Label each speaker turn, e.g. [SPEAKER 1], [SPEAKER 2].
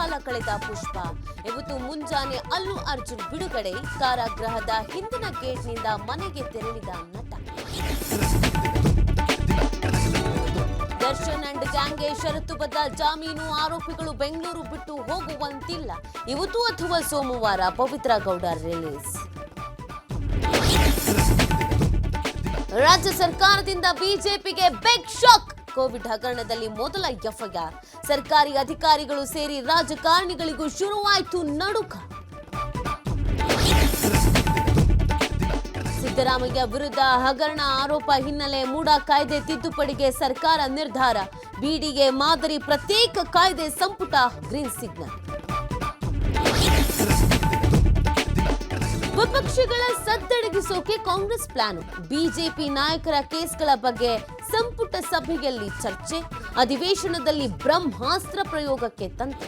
[SPEAKER 1] ಕಾಲ ಕಳೆದ ಪುಷ್ಪ. ಇವತ್ತು ಮುಂಜಾನೆ ಅಲ್ಲು ಅರ್ಜುನ್ ಬಿಡುಗಡೆ. ಕಾರಾಗೃಹದ ಹಿಂದಿನ ಗೇಟ್ನಿಂದ ಮನೆಗೆ ತೆರಳಿದ ನಟ. ದರ್ಶನ್ ಅಂಡ್ ಗ್ಯಾಂಗ್ಗೆ ಷರತ್ತುಬದ್ಧ ಜಾಮೀನು. ಆರೋಪಿಗಳು ಬೆಂಗಳೂರು ಬಿಟ್ಟು ಹೋಗುವಂತಿಲ್ಲ. ಇವತ್ತು ಅಥವಾ ಸೋಮವಾರ ಪವಿತ್ರ ಗೌಡ ರಿಲೀಸ್. ರಾಜ್ಯ ಸರ್ಕಾರದಿಂದ ಬಿಜೆಪಿಗೆ ಬಿಗ್ ಶಾಕ್. ಕೋವಿಡ್ ಹಗರಣದಲ್ಲಿ ಮೊದಲ ಎಫ್ಐಆರ್. ಸರ್ಕಾರಿ ಅಧಿಕಾರಿಗಳು ಸೇರಿ ರಾಜಕಾರಣಿಗಳಿಗೂ ಶುರುವಾಯಿತು ನಡುಕ. ಸಿದ್ದರಾಮಯ್ಯ ವಿರುದ್ಧ ಹಗರಣ ಆರೋಪ ಹಿನ್ನೆಲೆ ಮೂಡಾ ಕಾಯ್ದೆ ತಿದ್ದುಪಡಿಗೆ ಸರ್ಕಾರ ನಿರ್ಧಾರ. ಬಿಡಿಎ ಮಾದರಿ ಪ್ರತ್ಯೇಕ ಕಾಯ್ದೆ ಸಂಪುಟ ಗ್ರೀನ್ ಸಿಗ್ನಲ್. ವಿಪಕ್ಷಗಳ ಸದ್ದಡಗಿಸೋಕೆ ಕಾಂಗ್ರೆಸ್ ಪ್ಲಾನ್. ಬಿಜೆಪಿ ನಾಯಕರ ಕೇಸ್ಗಳ ಬಗ್ಗೆ ಸಂಪುಟ ಸಭೆಯಲ್ಲಿ ಚರ್ಚೆ. ಅಧಿವೇಶನದಲ್ಲಿ ಬ್ರಹ್ಮಾಸ್ತ್ರ ಪ್ರಯೋಗಕ್ಕೆ ತಂತ್ರ.